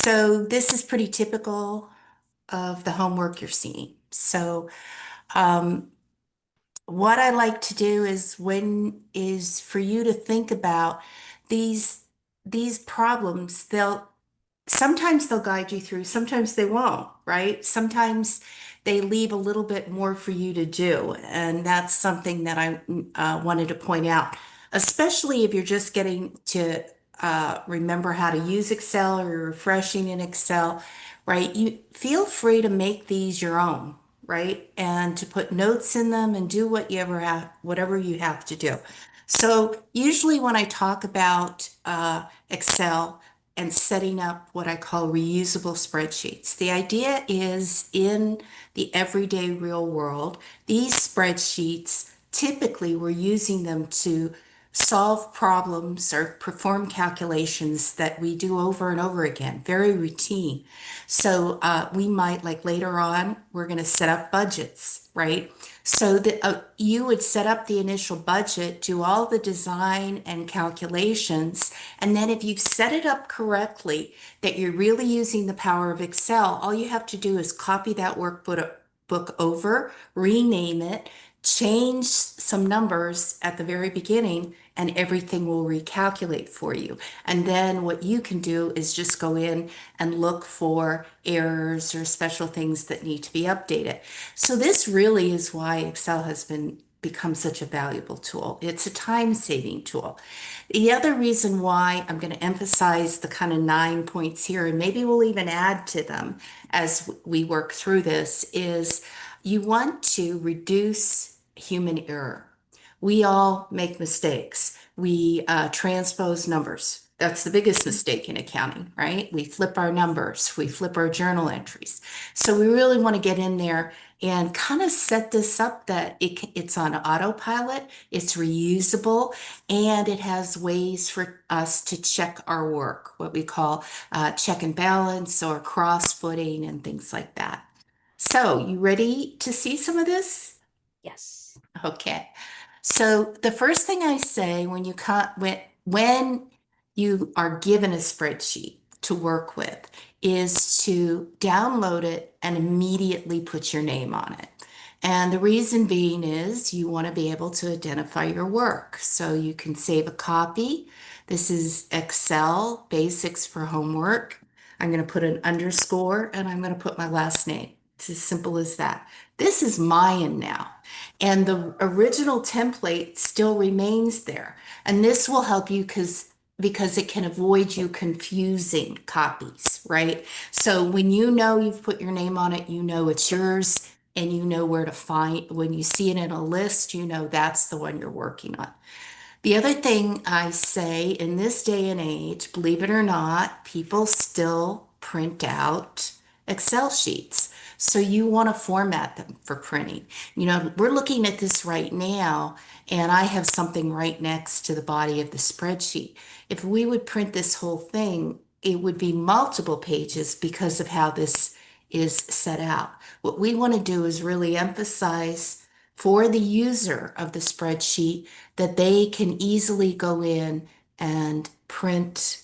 So this is pretty typical of the homework you're seeing. Um, what I like to do is for you to think about these these problems. Sometimes they'll guide you through, sometimes they won't, right? Sometimes they leave a little bit more for you to do, and that's something that I wanted to point out, especially if you're just getting to remember how to use Excel or you're refreshing in Excel, right? You feel free to make these your own, right? And to put notes in them and do whatever you have to do. So usually when I talk about Excel and setting up what I call reusable spreadsheets, the idea is in the everyday real world, these spreadsheets, typically we're using them to solve problems or perform calculations that we do over and over again, very routine. So we might, like later on, we're going to set up budgets, right? So that you would set up the initial budget, do all the design and calculations, and then if you've set it up correctly, that you're really using the power of Excel, all you have to do is copy that workbook over, rename it, change some numbers at the very beginning, and everything will recalculate for you. And then what you can do is just go in and look for errors or special things that need to be updated. So this really is why Excel has become such a valuable tool. It's a time-saving tool. The other reason why I'm going to emphasize the kind of 9 points here, and maybe we'll even add to them as we work through this, is you want to reduce human error. We all make mistakes. We transpose numbers. That's the biggest mistake in accounting, right? We flip our numbers, we flip our journal entries. So we really want to get in there and kind of set this up that it's on autopilot, it's reusable, and it has ways for us to check our work, what we call check and balance or cross-footing and things like that. So, you ready to see some of this? Yes. Okay. So the first thing I say when you are given a spreadsheet to work with is to download it and immediately put your name on it. And the reason being is you want to be able to identify your work. So you can save a copy. This is Excel Basics for Homework. I'm going to put an underscore and I'm going to put my last name. It's as simple as that. This is mine now. And the original template still remains there. And this will help you because it can avoid you confusing copies, right? So when you know you've put your name on it, you know it's yours and you know where to find, when you see it in a list, you know that's the one you're working on. The other thing I say in this day and age, believe it or not, people still print out Excel sheets. So you want to format them for printing. You know, we're looking at this right now, and I have something right next to the body of the spreadsheet. If we would print this whole thing, it would be multiple pages because of how this is set out. What we want to do is really emphasize for the user of the spreadsheet that they can easily go in and print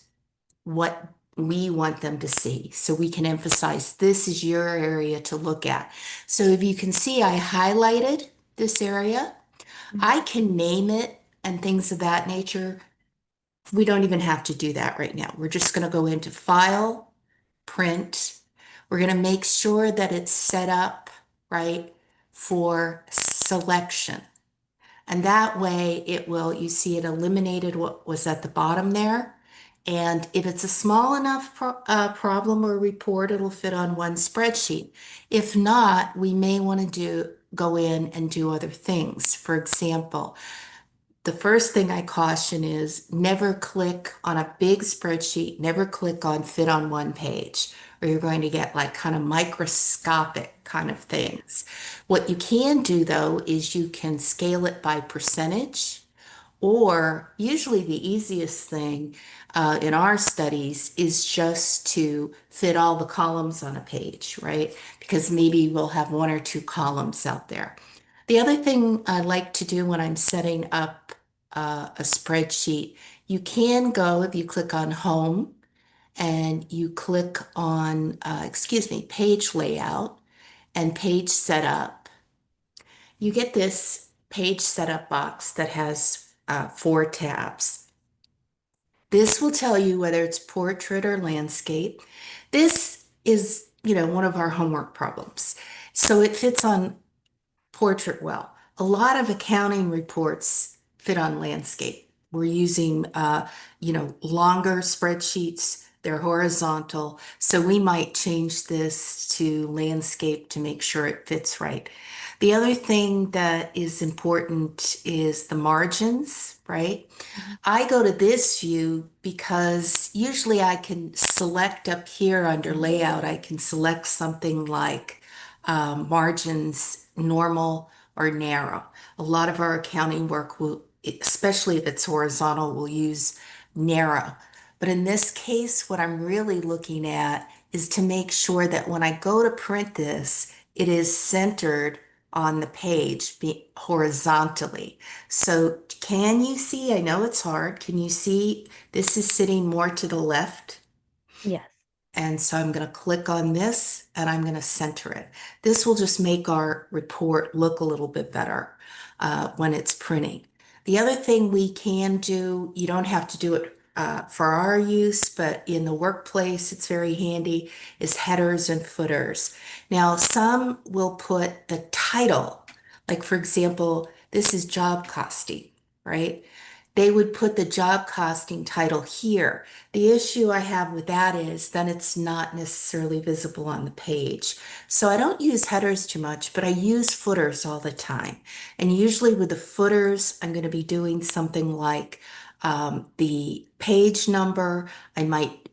what we want them to see. So we can emphasize this is your area to look at. So if you can see, I highlighted this area. I can name it and things of that nature. We don't even have to do that right now. We're just going to go into File, Print. We're going to make sure that it's set up right for selection. And that way it will, you see it eliminated what was at the bottom there. And if it's a small enough problem or report, it'll fit on one spreadsheet. If not, we may want to go in and do other things. For example, the first thing I caution is never click on a big spreadsheet, never click on fit on one page, or you're going to get like kind of microscopic kind of things. What you can do though is you can scale it by percentage, or usually the easiest thing in our studies is just to fit all the columns on a page, right? Because maybe we'll have one or two columns out there. The other thing I like to do when I'm setting up a spreadsheet, you can go if you click on Home and you click on, excuse me, page layout and page setup, you get this page setup box that has 4 tabs. This will tell you whether it's portrait or landscape. This is, one of our homework problems. So it fits on portrait well. A lot of accounting reports fit on landscape. We're using, longer spreadsheets. They're horizontal. So we might change this to landscape to make sure it fits right. The other thing that is important is the margins, right? Mhm. I go to this view because usually I can select up here under layout, I can select something like margins normal or narrow. A lot of our accounting work will, especially if it's horizontal, will use narrow. But in this case, what I'm really looking at is to make sure that when I go to print this, it is centered on the page horizontally. So can you see? I know it's hard. Can you see this is sitting more to the left? Yes. And so I'm going to click on this and I'm going to center it. This will just make our report look a little bit better when it's printing. The other thing we can do, you don't have to do it for our use, but in the workplace, it's very handy, is headers and footers. Now, some will put the title, like for example, this is job costing, right? They would put the job costing title here. The issue I have with that is then it's not necessarily visible on the page. So I don't use headers too much, but I use footers all the time. And usually with the footers, I'm going to be doing something like the page number. I might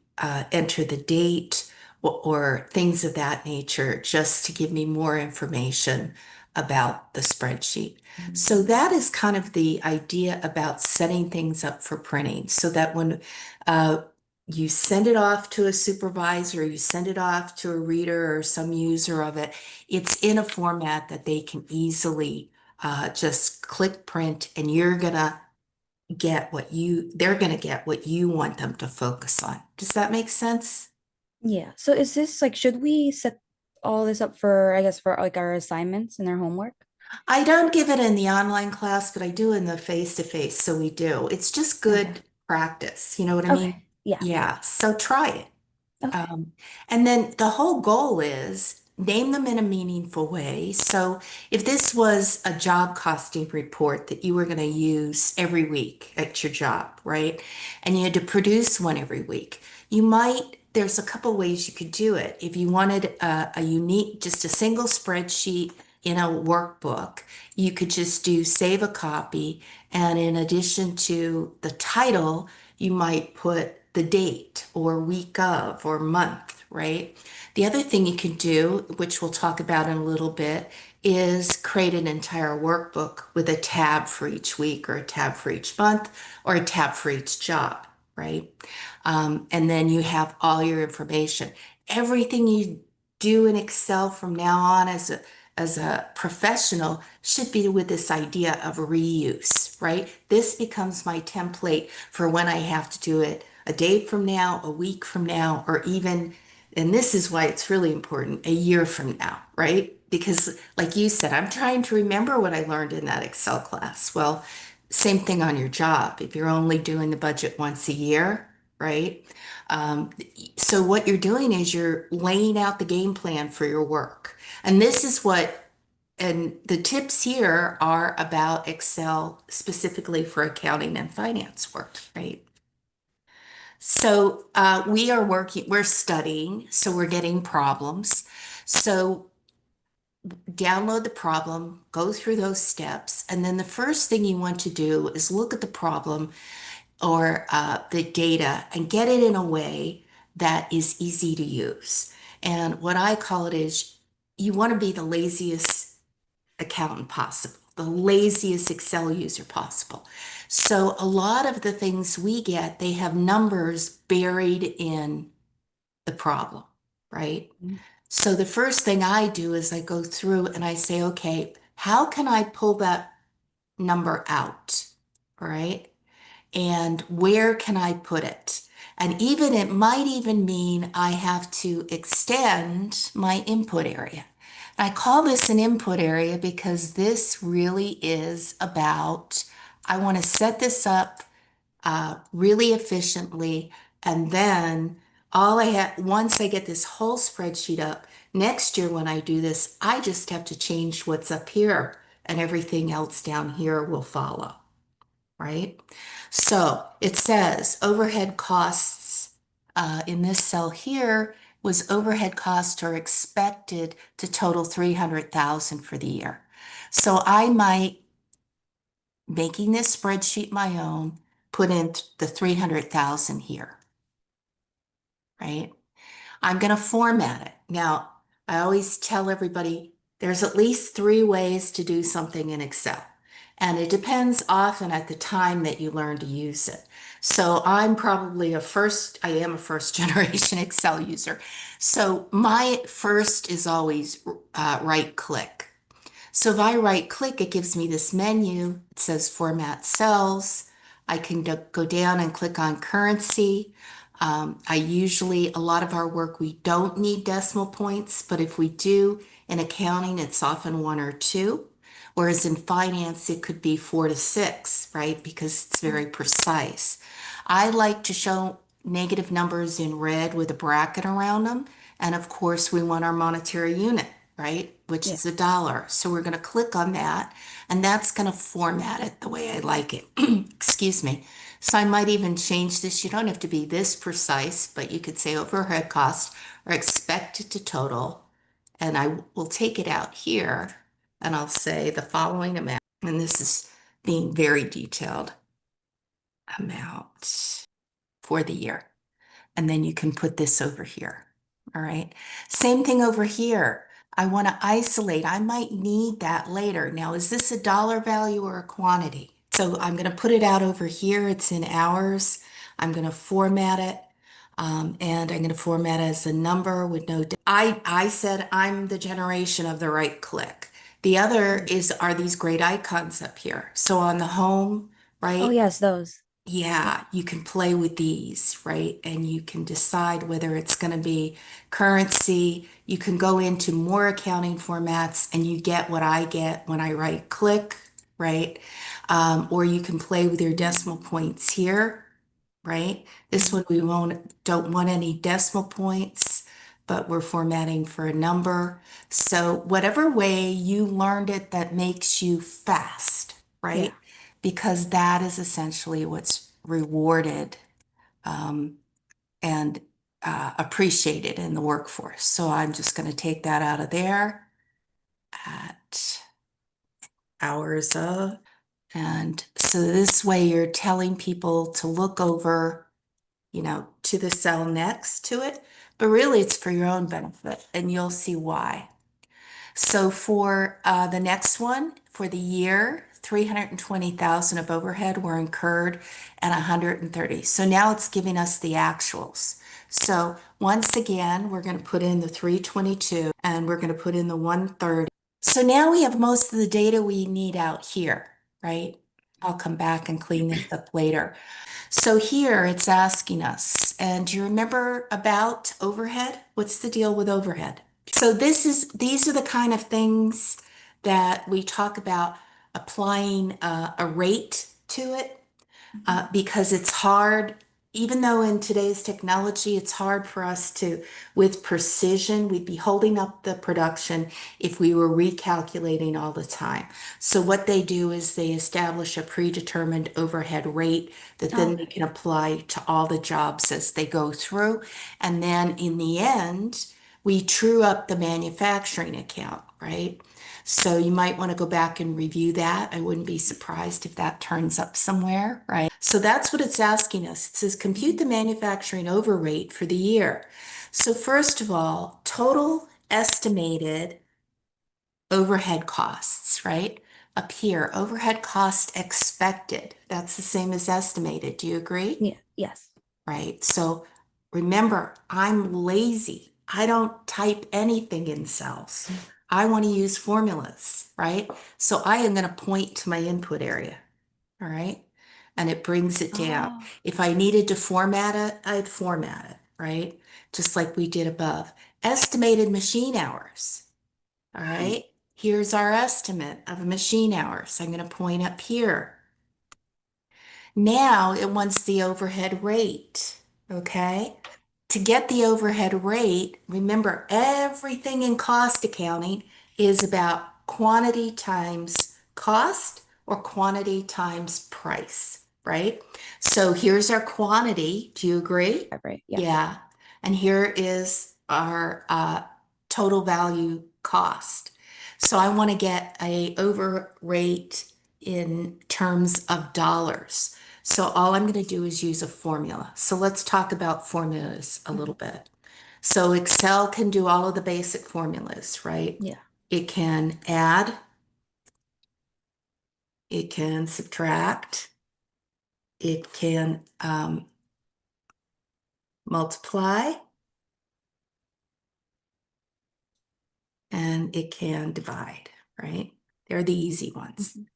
enter the date or things of that nature just to give me more information about the spreadsheet. So that is kind of the idea about setting things up for printing so that when uh, you send it off to a supervisor, you send it off to a reader or some user of it, it's in a format that they can easily just click print and they're gonna get what you want them to focus on. Does that make sense? Yeah. So is this like, should we set all this up for, I guess, for like our assignments and their homework? I don't give it in the online class, but I do in the face-to-face, so we do. It's just Okay. good practice, you know what I mean? Okay. Yeah. Yeah, so try it. Okay. Um, and then the whole goal is name them in a meaningful way. So if this was a job costing report that you were going to use every week at your job, right? And you had to produce one every week, there's a couple ways you could do it. If you wanted a unique, just a single spreadsheet in a workbook, you could just do save a copy. And in addition to the title, you might put the date or week of or month, right? The other thing you can do, which we'll talk about in a little bit, is create an entire workbook with a tab for each week or a tab for each month or a tab for each job, right? And then you have all your information. Everything you do in Excel from now on as a professional should be with this idea of reuse, right? This becomes my template for when I have to do it a day from now, a week from now, or even, and this is why it's really important, a year from now, right? Because, like you said, I'm trying to remember what I learned in that Excel class. Well, same thing on your job. If you're only doing the budget once a year, right? Um, so what you're doing is you're laying out the game plan for your work. And this is and the tips here are about Excel specifically for accounting and finance work, right? So we're studying, so we're getting problems. So download the problem, go through those steps, and then the first thing you want to do is look at the problem or the data and get it in a way that is easy to use. And what I call it is you want to be the laziest accountant possible, the laziest Excel user possible. So a lot of the things we get, they have numbers buried in the problem, right? Mhm. So the first thing I do is I go through and I say, okay, how can I pull that number out? All right. And where can I put it? And even it might even mean I have to extend my input area. I call this an input area because this really is about, I want to set this up really efficiently. And then all I have, once I get this whole spreadsheet up, next year when I do this, I just have to change what's up here and everything else down here will follow, right? So it says overhead costs in this cell here was overhead costs are expected to total 300,000 for the year. So I might, making this spreadsheet my own, put in the 300,000 here, right? I'm going to format it. Now, I always tell everybody there's at least three ways to do something in Excel. And it depends often at the time that you learn to use it. So I am a first generation Excel user. So my first is always right click. So if I right click, it gives me this menu. It says format cells. I can go down and click on currency. A lot of our work, we don't need decimal points, but if we do in accounting, it's often one or two. Whereas in finance, it could be 4 to 6, right? Because it's very precise. I like to show negative numbers in red with a bracket around them. And of course, we want our monetary unit, right? Which Yeah. is a dollar. So we're going to click on that, and that's going to format it the way I like it. Excuse me. So I might even change this. You don't have to be this precise, but you could say overhead costs are expected to total, and I will take it out here and I'll say the following amount. And this is being very detailed amount for the year. And then you can put this over here. All right. Same thing over here. I want to isolate. I might need that later. Now, is this a dollar value or a quantity? So I'm going to put it out over here. It's in hours. I'm going to format it. And I'm going to format it as a number with no. I said I'm the generation of the right click. The other Mm. are these great icons up here. So on the home, Oh, right? yes, those. Yeah. Yeah, you can play with these, right? And you can decide whether it's going to be currency. You can go into more accounting formats and you get what I get when I right click, right? Or you can play with your decimal points here, right? This Mhm. one don't want any decimal points, but we're formatting for a number. So whatever way you learned it that makes you fast, Yeah. right? Because that is essentially what's rewarded um, and appreciated in the workforce. So I'm just going to take that out of there at hours of. And so this way you're telling people to look over, to the cell next to it, but really it's for your own benefit and you'll see why. So for the next one, for the year, 320,000 of overhead were incurred and 130. So now it's giving us the actuals. So once again, we're going to put in the 322 and we're going to put in the 130. So now we have most of the data we need out here, right? I'll come back and clean this up later. So here it's asking us, and do you remember about overhead? What's the deal with overhead? So these are the kind of things that we talk about applying a rate to it Mhm. because it's hard, even though in today's technology, it's hard for us to, with precision, we'd be holding up the production if we were recalculating all the time. So what they do is they establish a predetermined overhead rate that Oh, then they okay. can apply to all the jobs as they go through. And then in the end, we true up the manufacturing account, right? So you might want to go back and review that. I wouldn't be surprised if that turns up somewhere, right? So that's what it's asking us. It says compute Mhm. the manufacturing over rate for the year. So first of all, total estimated overhead costs, right? Up here, overhead cost expected. That's the same as estimated. Do you agree? Yeah. Yes. Right. So remember, I'm lazy. I don't type anything in cells. Mhm. I want to use formulas, right? So I am going to point to my input area. All right. and it brings it down. Oh. If I needed to format it, I'd format it, right? Just like we did above. Estimated machine hours. All right. Here's our estimate of machine hours. I'm going to point up here. Now it wants the overhead rate. Okay. To get the overhead rate, remember everything in cost accounting is about quantity times cost or quantity times price, right? So here's our quantity. Do you agree? Right, right. Yeah. Yeah. And here is our total value cost. So I want to get a over rate in terms of dollars. So all I'm going to do is use a formula. So let's talk about formulas a little Mhm. bit. So Excel can do all of the basic formulas, right? Yeah. It can add, it can subtract, it can multiply, and it can divide, right? They're the easy ones. Mhm.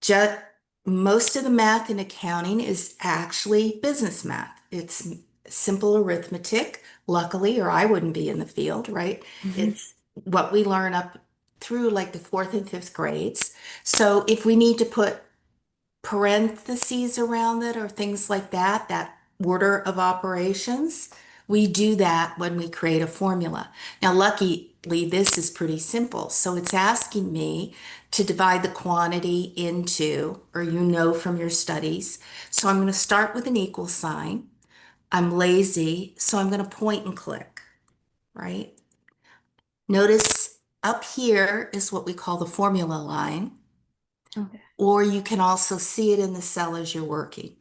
Just most of the math in accounting is actually business math. It's simple arithmetic, luckily, or I wouldn't be in the field, right? Mhm. It's what we learn up through like the fourth and fifth grades. So if we need to put parentheses around it or things like that, that order of operations, we do that when we create a formula. Now, luckily, this is pretty simple. So it's asking me to divide the quantity into, or you know from your studies. So I'm going to start with an equal sign. I'm lazy, so I'm going to point and click, right? Notice up here is what we call the formula line, Okay. or you can also see it in the cell as you're working.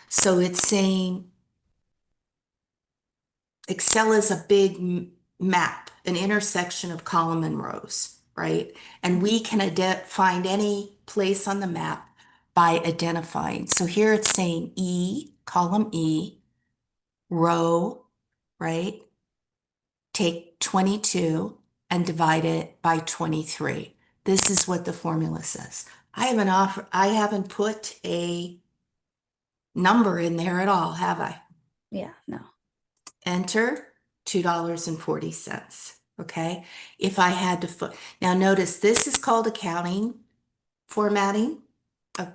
So it's saying Excel is a big map, an intersection of column and rows, right? And Mhm. we can find any place on the map by identifying. So here it's saying E, column E, row, right? Take 22 and divide it by 23. This is what the formula says. I haven't put a number in there at all, have I? Yeah. No. Enter $2.40. Okay. If I had to now notice this is called accounting formatting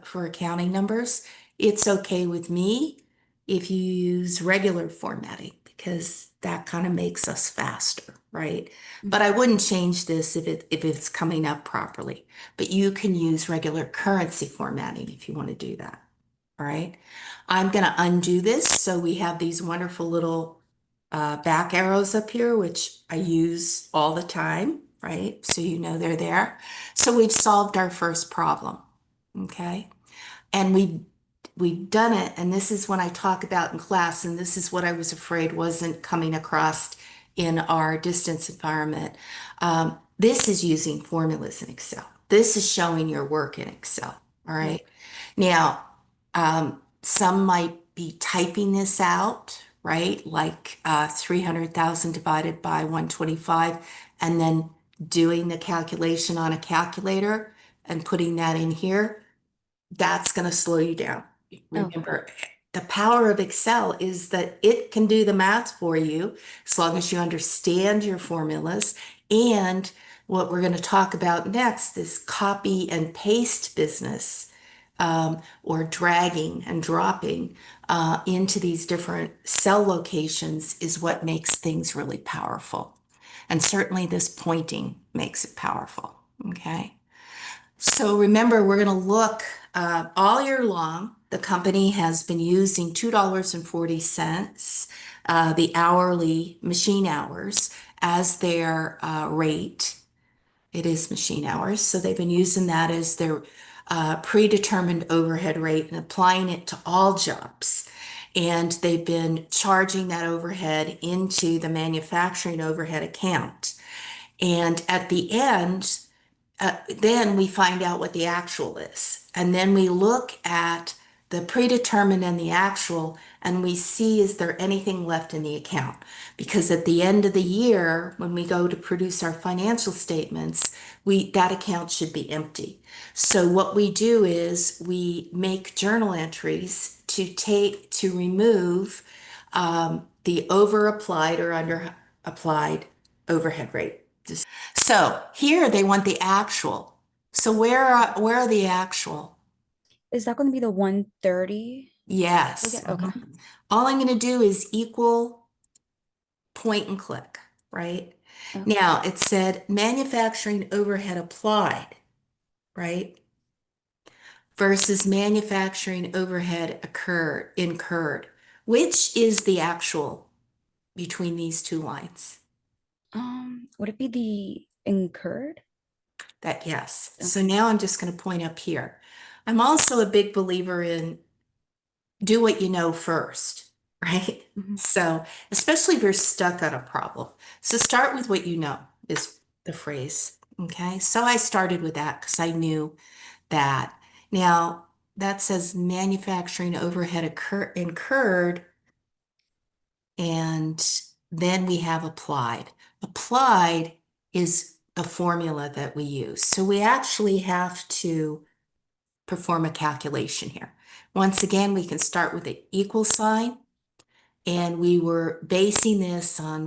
for accounting numbers. It's okay with me if you use regular formatting because that kind of makes us faster, right? But I Mhm. wouldn't change this if it's coming up properly. But you can use regular currency formatting if you want to do that. All right. I'm going to undo this so we have these wonderful little back arrows up here, which I use all the time, right? So you know they're there. So we've solved our first problem. Okay. And we've done it. And this is when I talk about in class, and this is what I was afraid wasn't coming across in our distance environment. This is using formulas in Excel. This is showing your work in Excel. All Right. right. Now, some might be typing this out, right? Like 300,000 divided by 125, and then doing the calculation on a calculator and putting that in here. That's going to slow you down. Okay. Remember, the power of Excel is that it can do the math for you as long as you understand your formulas. And what we're going to talk about next is copy and paste business, or dragging and dropping into these different cell locations is what makes things really powerful. And certainly this pointing makes it powerful. Okay. So remember, we're going to look all year long. The company has been using $2.40, the hourly machine hours, as their rate. It is machine hours. So they've been using that as their predetermined overhead rate and applying it to all jobs. And they've been charging that overhead into the manufacturing overhead account. And at the end, then we find out what the actual is. And then we look at the predetermined and the actual, and we see is there anything left in the account? Because at the end of the year, when we go to produce our financial statements, that account should be empty. So what we do is we make journal entries to remove the over applied or under applied overhead rate. So here they want the actual. So where are the actual? Is that going to be the 130 Yes. again? Okay. All I'm going to do is equal point and click, right? Okay. Now it said manufacturing overhead applied, right? Versus manufacturing overhead incurred. Which is the actual between these two lines? Would it be the incurred? That yes. So Okay. now I'm just going to point up here. I'm also a big believer in do what you know first, right? Mhm. So, especially if you're stuck on a problem. So, start with what you know is the phrase. Okay. So, I started with that because I knew that. Now, that says manufacturing overhead incurred, and then we have applied. Applied is the formula that we use. So, we actually have to perform a calculation here. Once again, we can start with the equal sign, and we were basing this on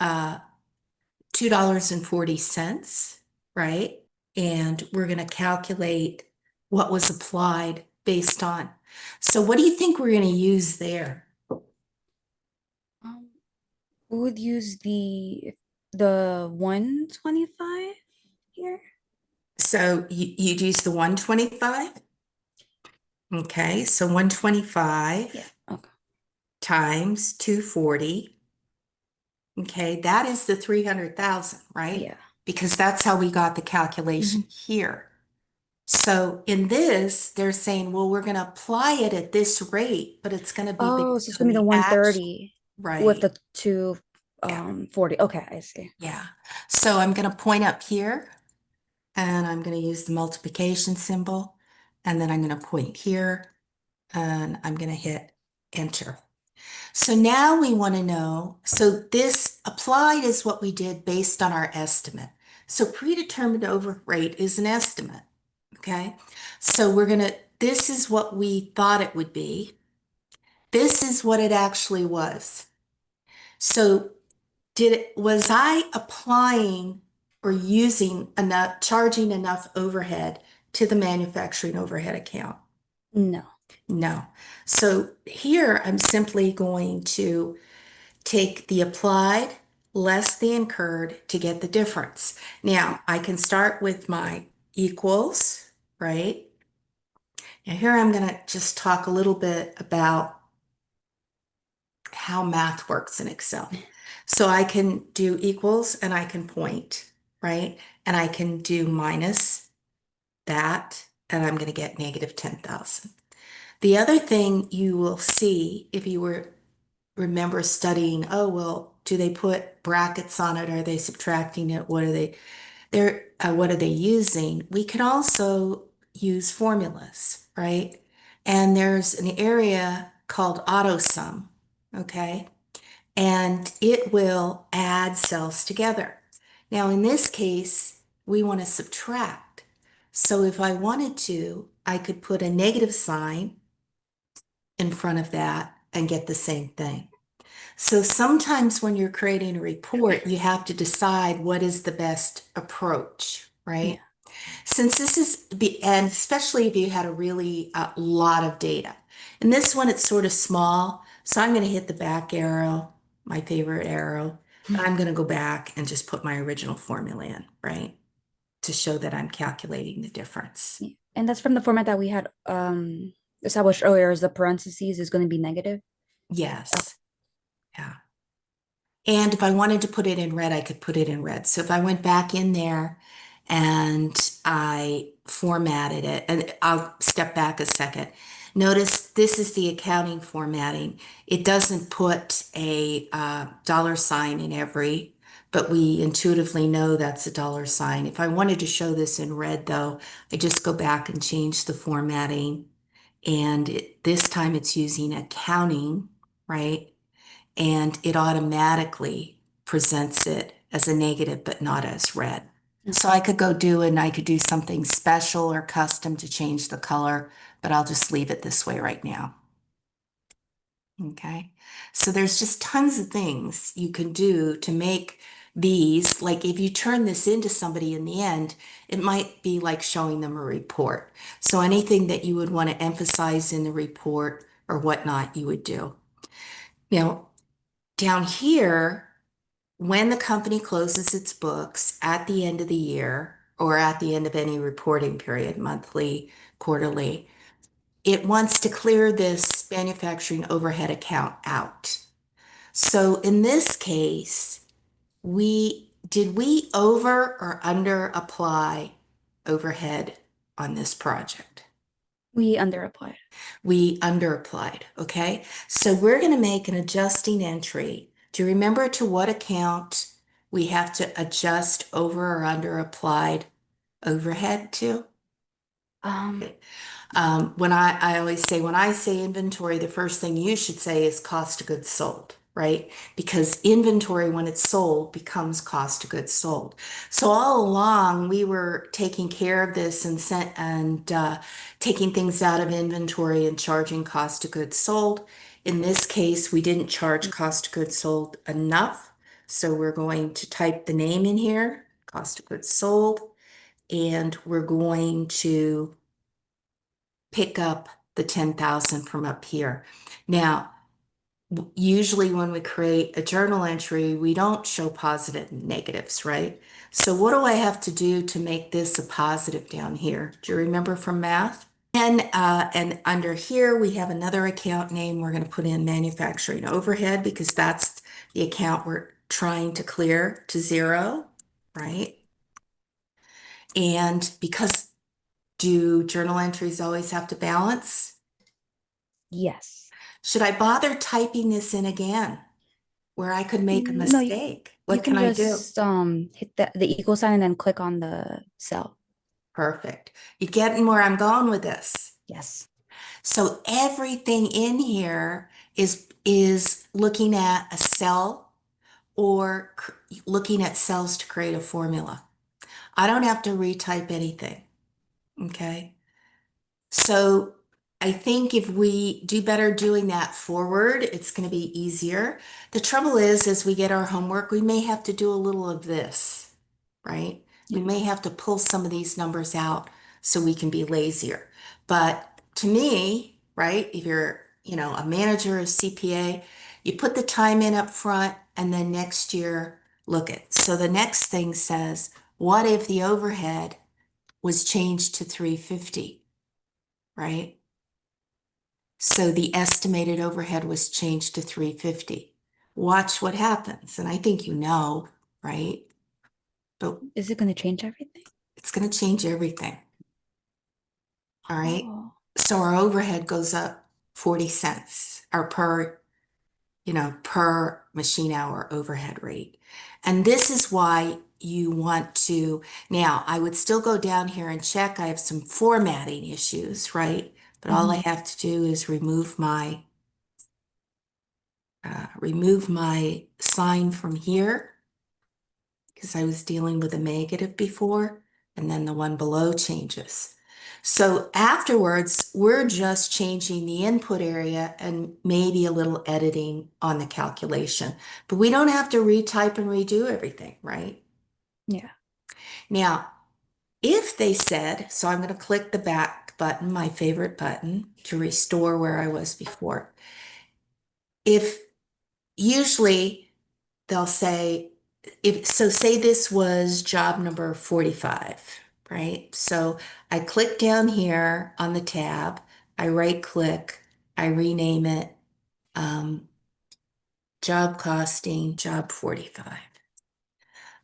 $2.40, right? And we're going to calculate what was applied based on. So what do you think we're going to use there? Um, we would use the 125 here. So you'd use the 125. Okay, so Yeah. 125 Okay. times 240. Okay, that is the 300,000, right? Yeah. Because that's how we got the Mhm. calculation here. So in this, they're saying, well, we're going to apply it at this rate, but it's going to be Oh, so based it's on gonna be the the actual, 130 with right? the two Yeah, 40. Okay, I see. yeah. So I'm going to point up here and I'm going to use the multiplication symbol. And then I'm going to point here and I'm going to hit enter. So now we want to know, so this applied is what we did based on our estimate. So predetermined over rate is an estimate, okay? So this is what we thought it would be. This is what it actually was. So was I applying or charging enough overhead to the manufacturing overhead account? No. No. So here I'm simply going to take the applied less the incurred to get the difference. Now, I can start with my equals, right? Now, here I'm going to just talk a little bit about how math works in Excel. So I can do equals and I can point, right? And I can do minus that, and I'm going to get negative 10,000. The other thing you will see if you remember studying, oh, well, do they put brackets on it? Are they subtracting it? What are they using? We can also use formulas, right? And there's an area called auto sum, okay? And it will add cells together. Now, in this case, we want to subtract. So if I wanted to, I could put a negative sign in front of that and get the same thing. So sometimes when you're creating a report, you have to decide what is the best approach, right? Yeah. Since and especially if you had a really lot of data. In this one, it's sort of small, so I'm going to hit the back arrow, my favorite arrow, and I'm going to go back and just put my original formula in, right? To show that I'm calculating the difference. Yeah. And that's from the format that we had established earlier, is the parentheses is going to be negative. Okay. Yes. Yeah. And if I wanted to put it in red, I could put it in red. So if I went back in there and I formatted it, and I'll step back a second. Notice this is the accounting formatting. It doesn't put a dollar sign in every, but we intuitively know that's a dollar sign. If I wanted to show this in red, though, I just go back and change the formatting and this time it's using accounting, right? And it automatically presents it as a negative, but not as red. So Okay. I could go do and I could do something special or custom to change the color, but I'll just leave it this way right now. Okay. So there's just tons of things you can do to make these, like if you turn this into somebody in the end, it might be like showing them a report. So anything that you would want to emphasize in the report or whatnot, you would do. Now, down here, when the company closes its books at the end of the year or at the end of any reporting period, monthly, quarterly, it wants to clear this manufacturing overhead account out. So in this case, we over or under apply overhead on this project? We under applied. We under applied, okay? So we're going to make an adjusting entry. Do you remember to what account we have to adjust over or under applied overhead to? Um, I always say, when I say inventory, the first thing you should say is cost of goods sold, right? Because inventory, when it's sold, becomes cost of goods sold. So all along, we were taking care of this and taking things out of inventory and charging cost of goods sold. In this case, we didn't charge cost of goods sold enough. So we're going to type the name in here, cost of goods sold, and we're going to pick up the 10,000 from up here. Now, usually when we create a journal entry, we don't show positive and negatives, right? So what do I have to do to make this a positive down here? Do you remember from math? And under here, we have another account name. We're going to put in manufacturing overhead because that's the account we're trying to clear to zero, right? And because do journal entries always have to balance? yes. Should I bother typing this in again where I could make a No, mistake? you What can can I do? just hit the equal sign and then click on the cell. Perfect. You getting where I'm going with this? Yes. So everything in here is looking at a cell or looking at cells to create a formula. I don't have to retype anything. Okay. So I think if we do better doing that forward, it's going to be easier. The trouble is, as we get our homework, we may have to do a little of this, right? We Yeah. may have to pull some of these numbers out so we can be lazier. But to me, right, if you're, a manager, a CPA, you put the time in up front and then next year look at. So the next thing says, what if the overhead was changed to 350, right? So the estimated overhead was changed to 350. Watch what happens. And I think you know, right? But Is it going to change everything? it's going to change everything. All right. Oh, So our overhead goes up 40 cents or per machine hour overhead rate. And this is why you want to, now I would still go down here and check. I have some formatting issues, right? But all I mhm. have to do is remove my sign from here because I was dealing with a negative before, and then the one below changes. So afterwards, we're just changing the input area and maybe a little editing on the calculation, but we don't have to retype and redo everything, right? Yeah. Now, if they said, so I'm going to click the back button, my favorite button, to restore where I was before. If usually they'll say, say this was job number 45, right? So I click down here on the tab, I right click, I rename it, um, job costing, job 45.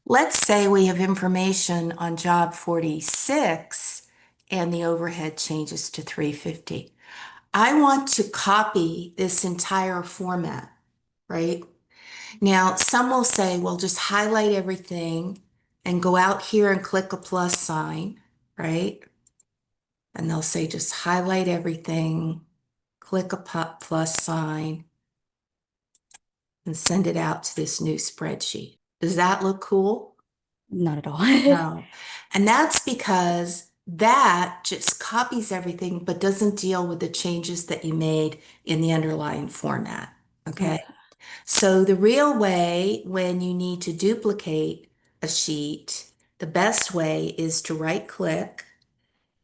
Let's say we have information on job 46 and the overhead changes to 350. I want to copy this entire format, right? Now, some will say, well, just highlight everything and go out here and click a plus sign, right? and they'll say just highlight everything, click a plus sign, and send it out to this new spreadsheet. Does that look cool? Not at all. No. And that's because that just copies everything but doesn't deal with the changes that you made in the underlying format. Okay. Okay. So the real way when you need to duplicate a sheet, the best way is to right click,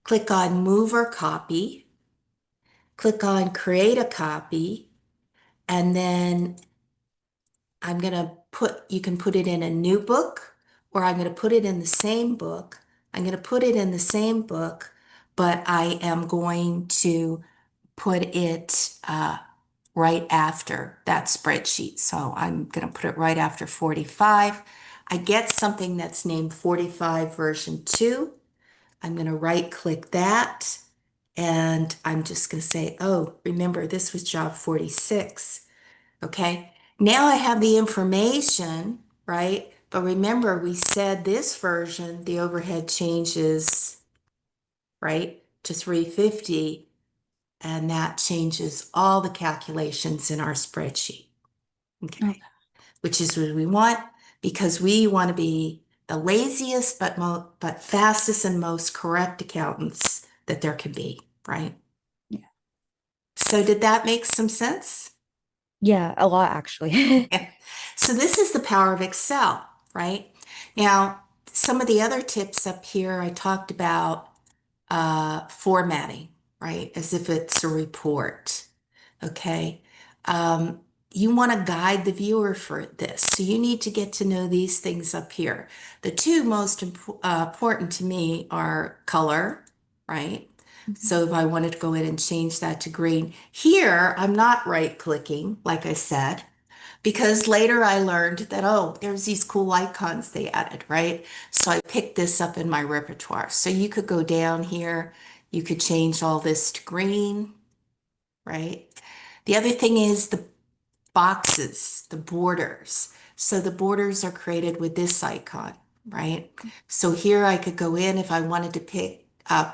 click on move or copy, click on create a copy, and then I'm going to you can put it in a new book, or I'm going to put it in the same book. I'm going to put it in the same book, but I am going to put it right after that spreadsheet. So I'm going to put it right after 45. I get something that's named 45 version 2. I'm going to right click that, and I'm just going to say, oh, remember this was job 46. Okay. Now I have the information, right? But remember, we said this version, the overhead changes, right, to 350, and that changes all the calculations in our spreadsheet. Okay. Okay. Which is what we want because we want to be the laziest but fastest and most correct accountants that there can be, right? Yeah. So did that make some sense? Yeah, a lot actually. Yeah. So this is the power of Excel, right? Now, some of the other tips up here, I talked about formatting, right? As if it's a report, okay? Um, you want to guide the viewer for this. So you need to get to know these things up here. The two most important to me are color, right? Mhm. So if I wanted to go in and change that to green, here I'm not right clicking, like I said because later I learned that, oh, there's these cool icons they added, right? So I picked this up in my repertoire. So you could go down here, you could change all this to green, right? The other thing is the boxes, the borders. So the borders are created with this icon, right? So here I could go in if I wanted to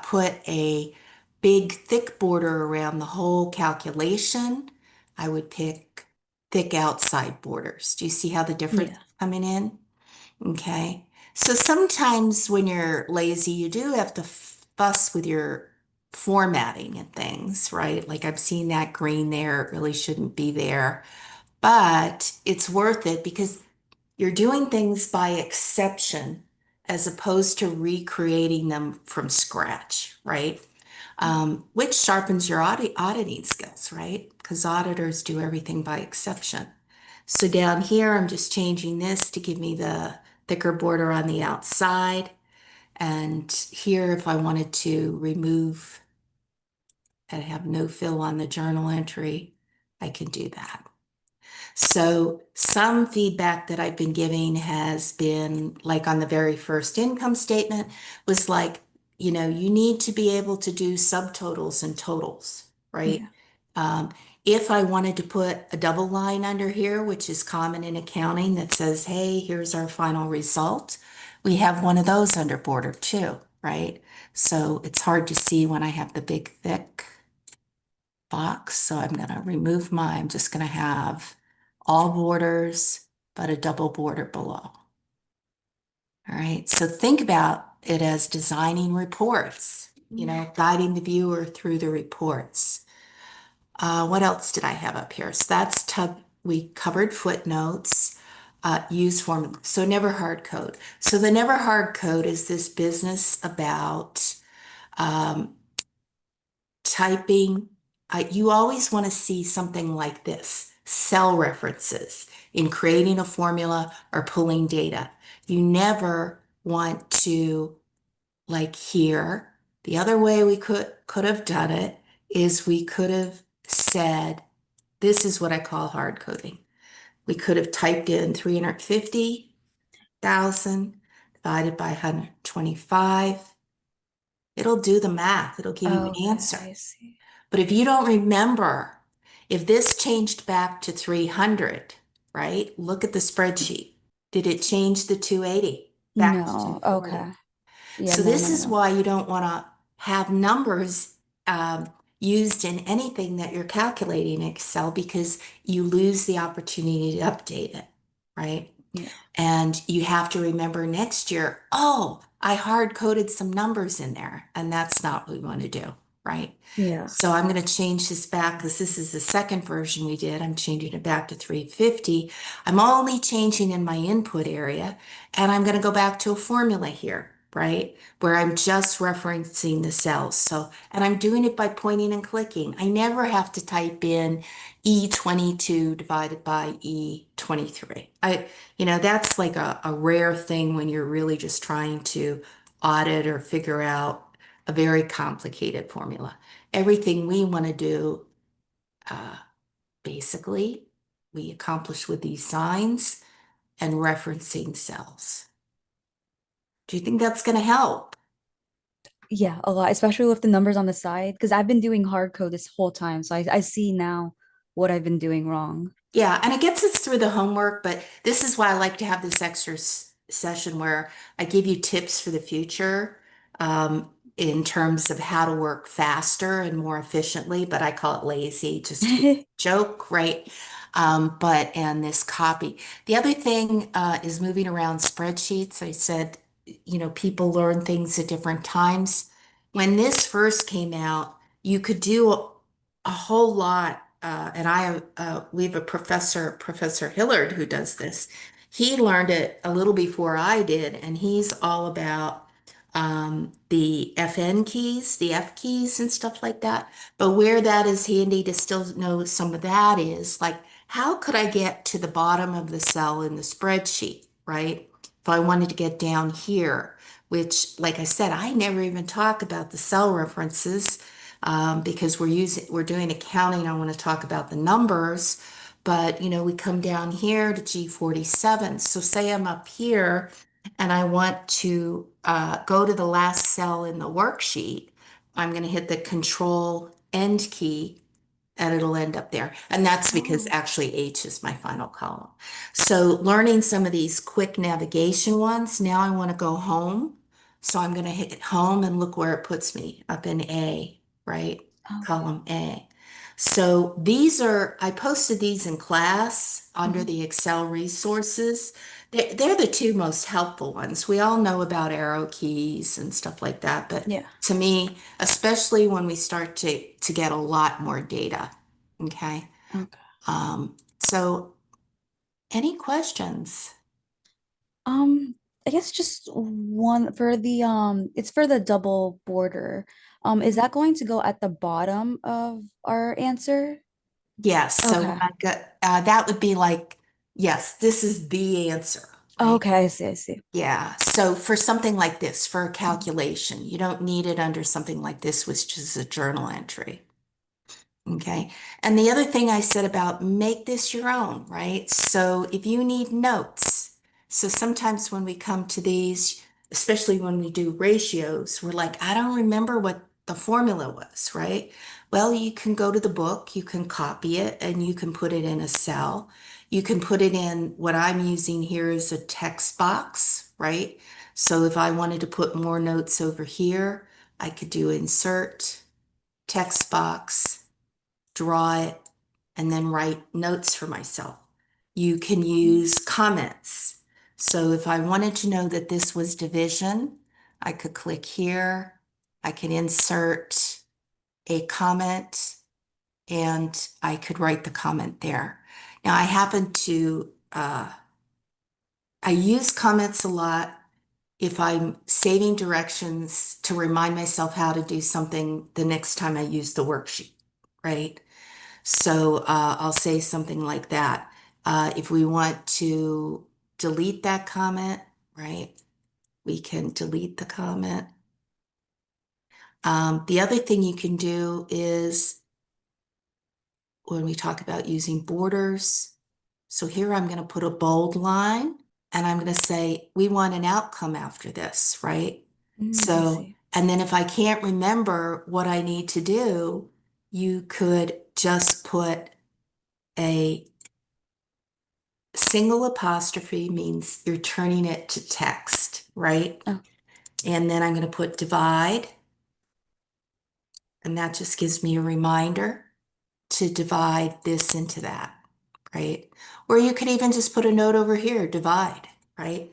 put a big thick border around the whole calculation. I would pick thick outside borders. Do you see how the difference is Yeah. coming in? Okay. So sometimes when you're lazy, you do have to fuss with your formatting and things, right? Like I've seen that green there, it really shouldn't be there. But it's worth it because you're doing things by exception as opposed to recreating them from scratch, right? Which sharpens your auditing skills, right? Because auditors do everything by exception. So down here, I'm just changing this to give me the thicker border on the outside. And here, if I wanted to remove and have no fill on the journal entry, I can do that. So some feedback that I've been giving has been like on the very first income statement was like, you need to be able to do subtotals and totals, right? Yeah. Um, if I wanted to put a double line under here, which is common in accounting that says, hey, here's our final result, we have one of those under border too, right? So it's hard to see when I have the big thick box. So I'm going to remove I'm just going to have all borders, but a double border below. All right. So think about it as designing reports, guiding the viewer through the reports. What else did I have up here? So we covered footnotes, use form. So never hard code. So the never hard code is this business about um, typing, you always want to see something like this, cell references in creating a formula or pulling data. You never want to, like here, the other way we could have done it is we could have said, this is what I call hard coding. We could have typed in 350,000 divided by 125. It'll do the math. It'll give you an Okay, answer. I see. But if you don't remember, if this changed back to 300, right? Look at the spreadsheet. Did it change the 280 back to No. 240? Okay. Yeah, So no, this none of is that. why you don't want to have numbers used in anything that you're calculating in Excel because you lose the opportunity to update it, right? Yeah. And you have to remember next year, oh, I hard coded some numbers in there, and that's not what we want to do, right? Yeah. So I'm going to change this back because this is the second version we did. I'm changing it back to 350. I'm only changing in my input area, and I'm going to go back to a formula here, right? Where I'm just referencing the cells. So, and I'm doing it by pointing and clicking. I never have to type in E22 divided by E23. That's like a rare thing when you're really just trying to audit or figure out a very complicated formula. Everything we want to do, uh, basically, we accomplish with these signs and referencing cells. Do you think that's going to help? Yeah, a lot, especially with the numbers on the side, because I've been doing hard code this whole time. So I see now what I've been doing wrong. Yeah, and it gets us through the homework, but this is why I like to have this extra session where I give you tips for the future in terms of how to work faster and more efficiently, but I call it lazy just to be a joke, right? And this copy. The other thing is moving around spreadsheets. I said, people learn things at different times. When this first came out, you could do a whole lot. And we have a Professor Hillard, who does this. He learned it a little before I did, and he's all about the FN keys, the F keys, and stuff like that. But where that is handy to still know some of that is like, how could I get to the bottom of the cell in the spreadsheet, right? If I wanted to get down here, which, like I said, I never even talk about the cell references because we're doing accounting. I want to talk about the numbers, but we come down here to G47. So say I'm up here and I want to go to the last cell in the worksheet. I'm going to hit the Control End key and it'll end up there. And that's because Oh, actually H is my final column. So learning some of these quick navigation ones, now I want to go home. So I'm going to hit home and look where it puts me up in A, right? okay. Column A. So I posted these in class under Mhm. the Excel resources. They're the two most helpful ones. We all know about arrow keys and stuff like that, but Yeah. to me, especially when we start to get a lot more data. Okay. Okay. So any questions? I guess just one for the it's for the double border. Is Mhm. that going to go at the bottom of our answer? Yes. So when Okay. I got that would be like, yes, this is the answer, right? Okay, I see, I see. Yeah. So for something like this, for a Mhm. calculation, you don't need it under something like this, which is a journal entry. Okay. And the other thing I said about make this your own, right? So if you need notes, so sometimes when we come to these, especially when we do ratios, we're like, I don't remember what the formula was, right? Well, you can go to the book, you can copy it, and you can put it in a cell. You can put it in what I'm using here is a text box, right? So if I wanted to put more notes over here, I could do insert, text box, draw it, and then write notes for myself. You can use comments. So if I wanted to know that this was division, I could click here. I can insert a comment and I could write the comment there. Now I use comments a lot if I'm saving directions to remind myself how to do something the next time I use the worksheet, right? So I'll say something like that. If we want to delete that comment, right, we can delete the comment. The other thing you can do is when we talk about using borders. So here I'm going to put a bold line and I'm going to say, we want an outcome after this, right? I So, see. and then if I can't remember what I need to do, you could just put a single apostrophe means you're turning it to text, right? Oh, And then I'm going to put divide. And that just gives me a reminder to divide this into that, right? Or you could even just put a note over here, divide, right?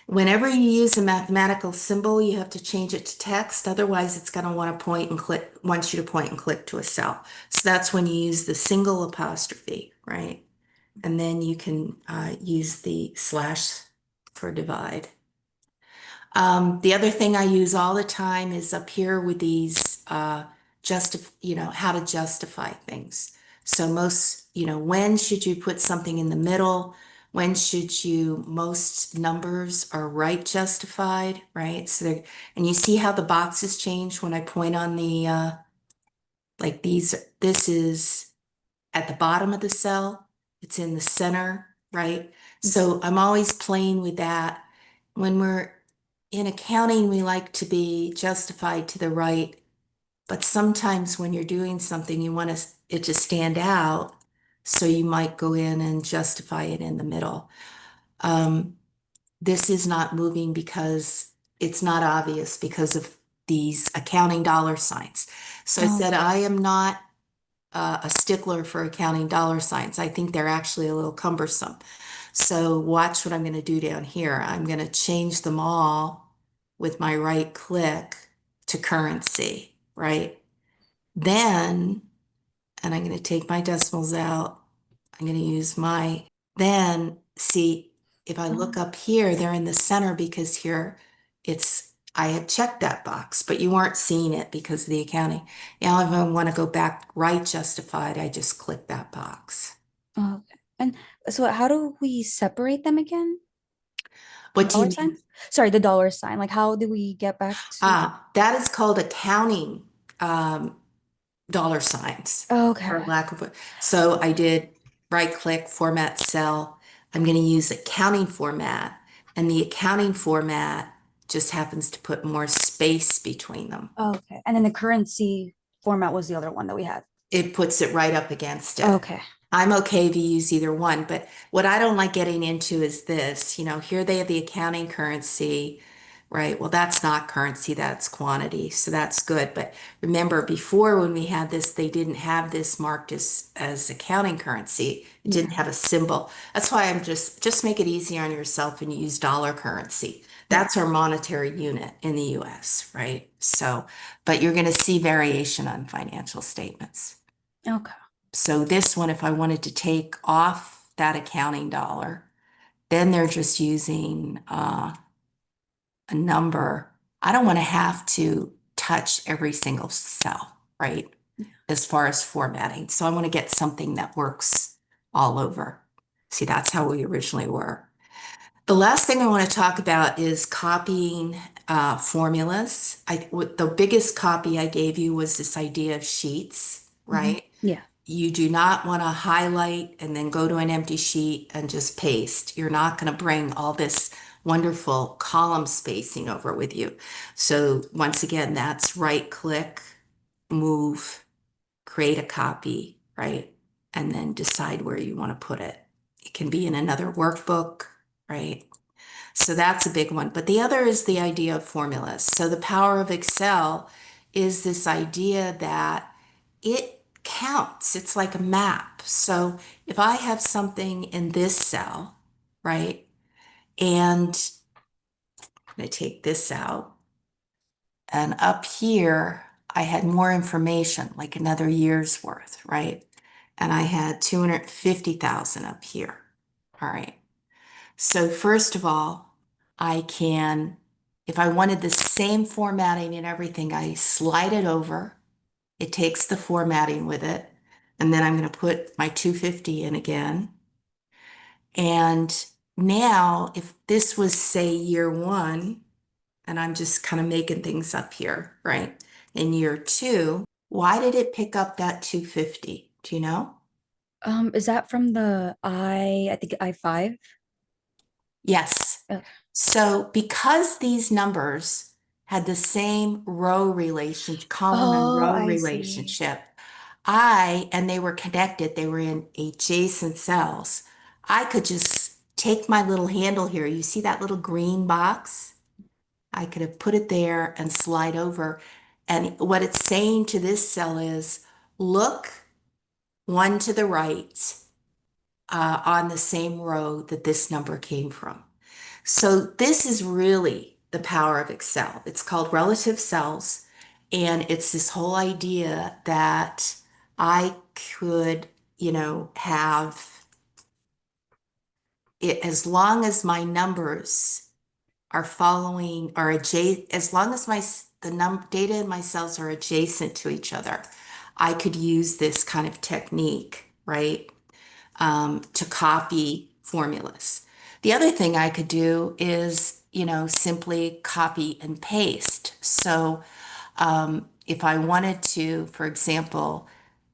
Whenever you use a mathematical symbol, you have to change it to text. Otherwise, it's going to want to point and click, wants you to point and click to a cell. So that's when you use the single apostrophe, right? And then you can use the slash for divide. The other thing I use all the time is up here with these how to justify things. So when should you put something in the middle? When should you, most numbers are right justified, right? And you see how the boxes change when I point on like this is at the bottom of the cell, it's in the center, right? So I'm always playing with that. When we're in accounting, we like to be justified to the right, but sometimes when you're doing something, you want it to stand out. So you might go in and justify it in the middle. Um, this is not moving because it's not obvious because of these accounting dollar signs. So I said, Okay. I am not a stickler for accounting dollar signs. I think they're actually a little cumbersome. So watch what I'm going to do down here. I'm going to change them all with my right click to currency, right? Then, and I'm going to take my decimals out. I'm going to use then see if I look Um, up here, they're in the center because here I had checked that box, but you weren't seeing it because of the accounting. Now, if I want to go back right justified, I just click that box. okay. And so how do we separate them again? What do you Dollar mean? signs? Sorry, the dollar sign. Like how do we get back to That is called accounting um, dollar signs, Okay. for lack of so I did right click, format cell. I'm going to use accounting format, and the accounting format just happens to put more space between them. Okay. And then the currency format was the other one that we had. It puts it right up against it. Okay. I'm okay if you use either one, but what I don't like getting into is this, here they have the accounting currency, right? Well, that's not currency, that's quantity. So that's good. But remember, before when we had this, they didn't have this marked as accounting currency. It didn't Yeah. have a symbol. That's why I'm just make it easy on yourself and use dollar currency. Yeah. That's our monetary unit in the US, right? So, but you're going to see variation on financial statements. Okay. So this one, if I wanted to take off that accounting dollar, then they're just using a number. I don't want to have to touch every single cell, right? Yeah. As far as formatting. So I want to get something that works all over. See, that's how we originally were. The last thing I want to talk about is copying formulas. The biggest copy I gave you was this idea of sheets, Hmm. right? Yeah. You do not want to highlight and then go to an empty sheet and just paste. You're not going to bring all this wonderful column spacing over with you. So once again, that's right click, move, create a copy, right? And then decide where you want to put it. It can be in another workbook, right? So that's a big one. But the other is the idea of formulas. So the power of Excel is this idea that it counts. It's like a map. So if I have something in this cell, right, and I'm going to take this out, and up here, I had more information, like another year's worth, right? And I had 250,000 up here. All right. So first of all, I can, if I wanted the same formatting and everything, I slide it over. It takes the formatting with it. And then I'm going to put my 250 in again. And now, if this was, say, year one, and I'm just kind of making things up here, right? In year two, why did it pick up that 250? Do you know? Is that from the I think I5? Yes. Okay. So because these numbers had the same column and Oh, row I see. relationship, and they were connected, they were in adjacent cells. I could just take my little handle here. You see that little green box? I could have put it there and slide over. And what it's saying to this cell is look one to the right on the same row that this number came from. So this is really the power of Excel. It's called relative cells, and it's this whole idea that I could, have it as long as my numbers are following or adjacent, as long as the data in my cells are adjacent to each other, I could use this kind of technique, right? To copy formulas. The other thing I could do is, simply copy and paste. So if I wanted to, for example,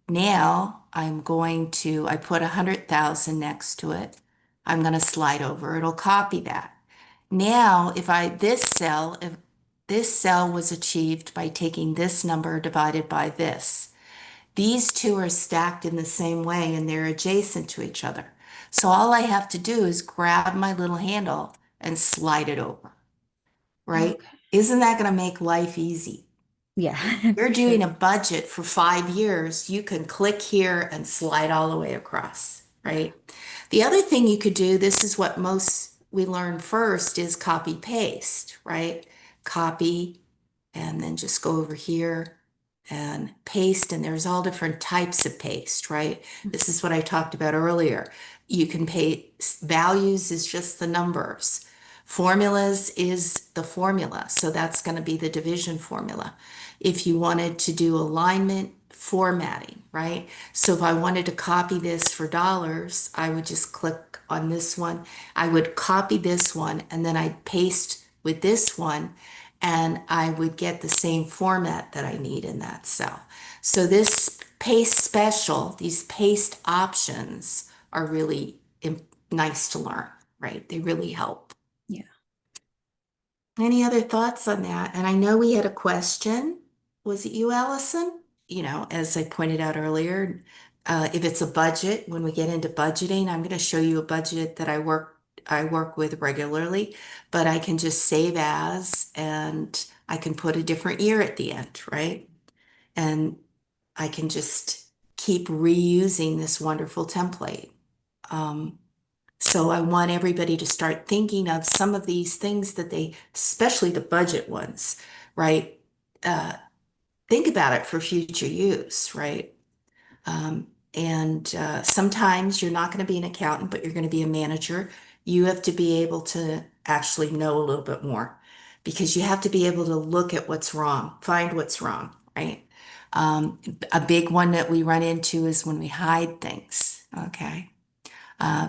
now I put 100,000 next to it. I'm going to slide over. It'll copy that. Now, if this cell was achieved by taking this number divided by this, these two are stacked in the same way and they're adjacent to each other. So all I have to do is grab my little handle and slide it over, right? Okay. Isn't that going to make life easy? Yeah, You're for doing a sure. budget for 5 years, you can click here and slide all the way across, Yeah. right? The other thing you could do, this is what most we learn first, is copy paste, right? Copy and then just go over here and paste. And there's all different types of paste, right? This is what I talked about earlier. You can paste values is just the numbers. Formulas is the formula. So that's going to be the division formula. If you wanted to do alignment, formatting, right? So if I wanted to copy this for dollars, I would just click on this one. I would copy this one and then I'd paste with this one and I would get the same format that I need in that cell. So this paste special, these paste options are really nice to learn, right? They really help. Yeah. Any other thoughts on that? And I know we had a question. Was it you, Allison? As I pointed out earlier, if it's a budget, when we get into budgeting, I'm going to show you a budget that I work with regularly, but I can just save as and I can put a different year at the end, right? And I can just keep reusing this wonderful template. Um, so I want everybody to start thinking of some of these things especially the budget ones, right? Uh, think about it for future use, right? And sometimes you're not going to be an accountant, but you're going to be a manager. You have to be able to actually know a little bit more because you have to be able to look at what's wrong, find what's wrong, right? A big one that we run into is when we hide things, okay?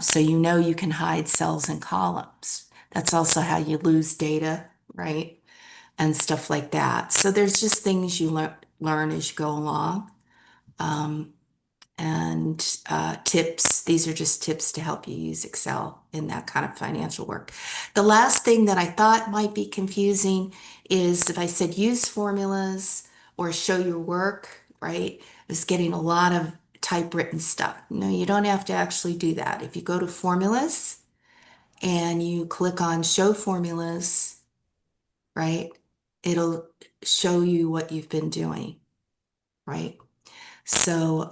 So you can hide cells and columns. That's also how you lose data, right? And stuff like that. So there's just things you learn as you go along. Um, and tips. These are just tips to help you use Excel in that kind of financial work. The last thing that I thought might be confusing is if I said use formulas or show your work, right? I was getting a lot of typewritten stuff. No, you don't have to actually do that. If you go to formulas and you click on show formulas, right? It'll show you what you've been doing, right? So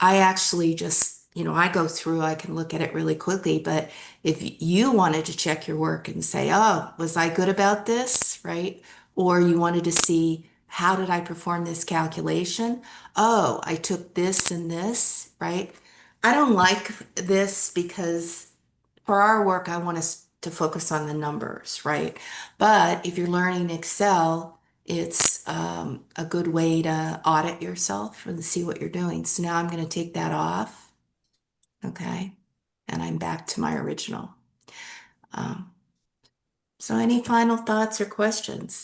I actually just, I go through, I can look at it really quickly, but if you wanted to check your work and say, oh, was I good about this, right? Or you wanted to see, how did I perform this calculation? Oh, I took this and this, right? I don't like this because for our work, I want us to focus on the numbers, right? But if you're learning Excel, it's a good way to audit yourself and see what you're doing. So now I'm going to take that off, okay? And I'm back to my original. Um, so any final thoughts or questions?